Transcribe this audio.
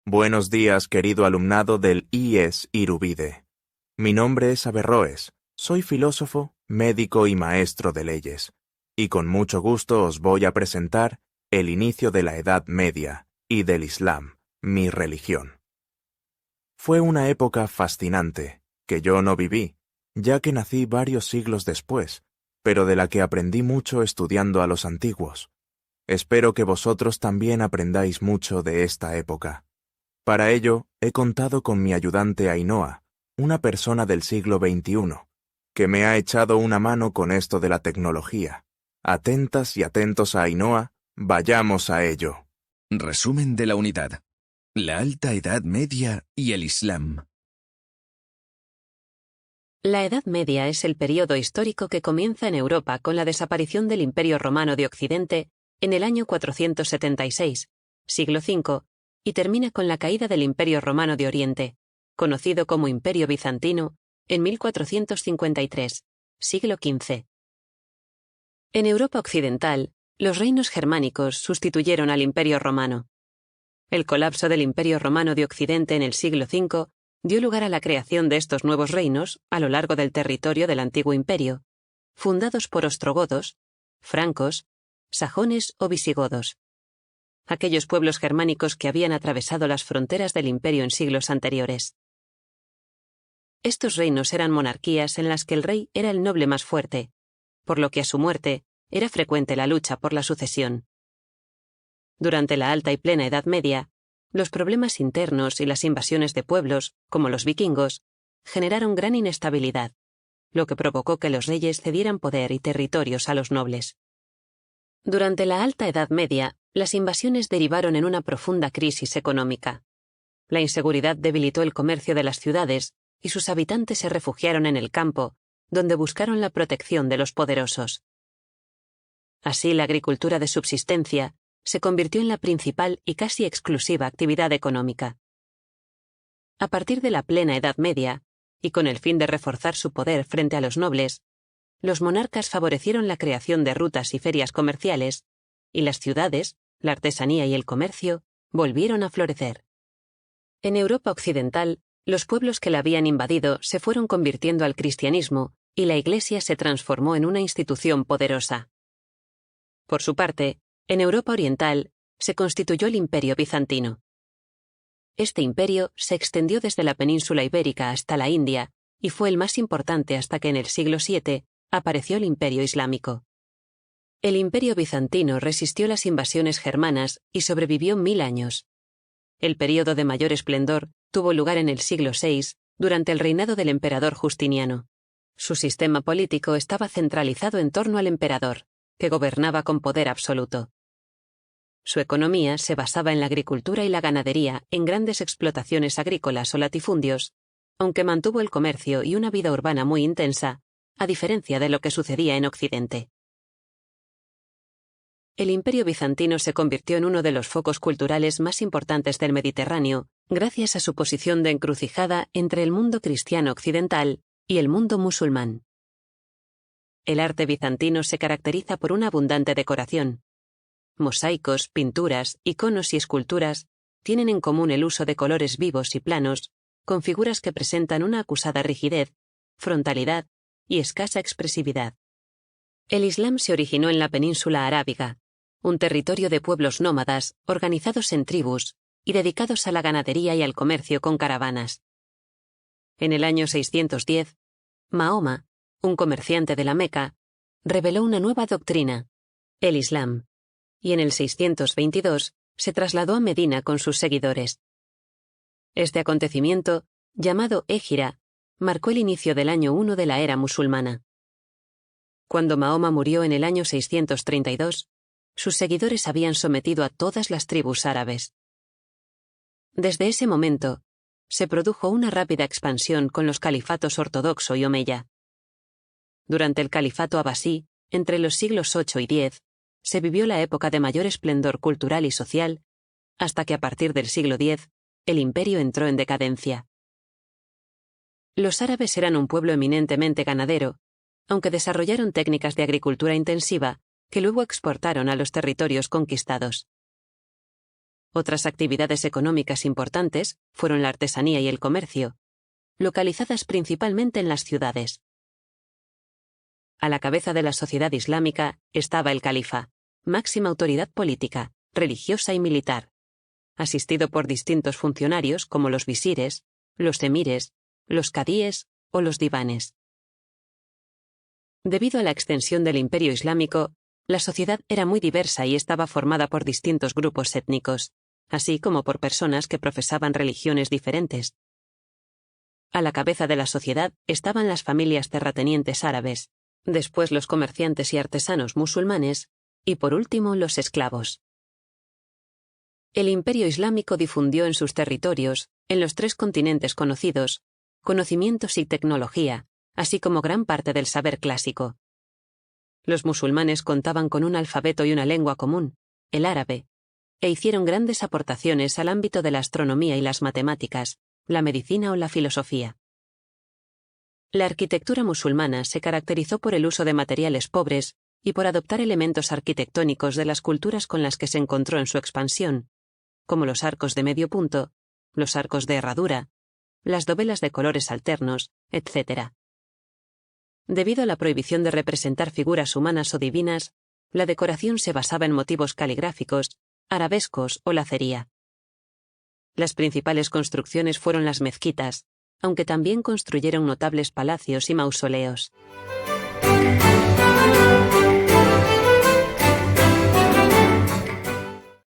Buenos días, querido alumnado del IES Irubide. Mi nombre es Averroes, soy filósofo, médico y maestro de leyes, y con mucho gusto os voy a presentar el inicio de la Edad Media y del Islam, mi religión. Fue una época fascinante, que yo no viví, ya que nací varios siglos después, pero de la que aprendí mucho estudiando a los antiguos. Espero que vosotros también aprendáis mucho de esta época. Para ello, he contado con mi ayudante Ainhoa, una persona del siglo XXI, que me ha echado una mano con esto de la tecnología. Atentas y atentos a Ainhoa, vayamos a ello. Resumen de la unidad. La Alta Edad Media y el Islam. La Edad Media es el período histórico que comienza en Europa con la desaparición del Imperio Romano de Occidente en el año 476, siglo V, y termina con la caída del Imperio Romano de Oriente, conocido como Imperio Bizantino, en 1453, siglo XV. En Europa occidental, los reinos germánicos sustituyeron al Imperio Romano. El colapso del Imperio Romano de Occidente en el siglo V dio lugar a la creación de estos nuevos reinos a lo largo del territorio del antiguo imperio, fundados por ostrogodos, francos, sajones o visigodos, aquellos pueblos germánicos que habían atravesado las fronteras del imperio en siglos anteriores. Estos reinos eran monarquías en las que el rey era el noble más fuerte, por lo que a su muerte era frecuente la lucha por la sucesión. Durante la Alta y Plena Edad Media, los problemas internos y las invasiones de pueblos, como los vikingos, generaron gran inestabilidad, lo que provocó que los reyes cedieran poder y territorios a los nobles. Durante la Alta Edad Media, las invasiones derivaron en una profunda crisis económica. La inseguridad debilitó el comercio de las ciudades y sus habitantes se refugiaron en el campo, donde buscaron la protección de los poderosos. Así, la agricultura de subsistencia se convirtió en la principal y casi exclusiva actividad económica. A partir de la Plena Edad Media, y con el fin de reforzar su poder frente a los nobles, los monarcas favorecieron la creación de rutas y ferias comerciales, y las ciudades, la artesanía y el comercio volvieron a florecer. En Europa occidental, los pueblos que la habían invadido se fueron convirtiendo al cristianismo y la Iglesia se transformó en una institución poderosa. Por su parte, en Europa oriental se constituyó el Imperio Bizantino. Este imperio se extendió desde la península ibérica hasta la India y fue el más importante hasta que en el siglo VII apareció el Imperio Islámico. El Imperio Bizantino resistió las invasiones germanas y sobrevivió 1000 años. El período de mayor esplendor tuvo lugar en el siglo VI, durante el reinado del emperador Justiniano. Su sistema político estaba centralizado en torno al emperador, que gobernaba con poder absoluto. Su economía se basaba en la agricultura y la ganadería en grandes explotaciones agrícolas o latifundios, aunque mantuvo el comercio y una vida urbana muy intensa, a diferencia de lo que sucedía en Occidente. El Imperio Bizantino se convirtió en uno de los focos culturales más importantes del Mediterráneo, gracias a su posición de encrucijada entre el mundo cristiano occidental y el mundo musulmán. El arte bizantino se caracteriza por una abundante decoración. Mosaicos, pinturas, iconos y esculturas tienen en común el uso de colores vivos y planos, con figuras que presentan una acusada rigidez, frontalidad y escasa expresividad. El Islam se originó en la península arábiga, un territorio de pueblos nómadas organizados en tribus y dedicados a la ganadería y al comercio con caravanas. En el año 610, Mahoma, un comerciante de la Meca, reveló una nueva doctrina, el Islam, y en el 622 se trasladó a Medina con sus seguidores. Este acontecimiento, llamado Égira, marcó el inicio del año 1 de la era musulmana. Cuando Mahoma murió en el año 632, sus seguidores habían sometido a todas las tribus árabes. Desde ese momento, se produjo una rápida expansión con los califatos ortodoxo y omeya. Durante el califato abasí, entre los siglos VIII y X, se vivió la época de mayor esplendor cultural y social, hasta que a partir del siglo X, el imperio entró en decadencia. Los árabes eran un pueblo eminentemente ganadero, aunque desarrollaron técnicas de agricultura intensiva que luego exportaron a los territorios conquistados. Otras actividades económicas importantes fueron la artesanía y el comercio, localizadas principalmente en las ciudades. A la cabeza de la sociedad islámica estaba el califa, máxima autoridad política, religiosa y militar, asistido por distintos funcionarios como los visires, los emires, los cadíes o los divanes. Debido a la extensión del imperio islámico, la sociedad era muy diversa y estaba formada por distintos grupos étnicos, así como por personas que profesaban religiones diferentes. A la cabeza de la sociedad estaban las familias terratenientes árabes, después los comerciantes y artesanos musulmanes, y por último los esclavos. El imperio islámico difundió en sus territorios, en los 3 continentes conocidos, conocimientos y tecnología, así como gran parte del saber clásico. Los musulmanes contaban con un alfabeto y una lengua común, el árabe, e hicieron grandes aportaciones al ámbito de la astronomía y las matemáticas, la medicina o la filosofía. La arquitectura musulmana se caracterizó por el uso de materiales pobres y por adoptar elementos arquitectónicos de las culturas con las que se encontró en su expansión, como los arcos de medio punto, los arcos de herradura, las dovelas de colores alternos, etc. Debido a la prohibición de representar figuras humanas o divinas, la decoración se basaba en motivos caligráficos, arabescos o lacería. Las principales construcciones fueron las mezquitas, aunque también construyeron notables palacios y mausoleos.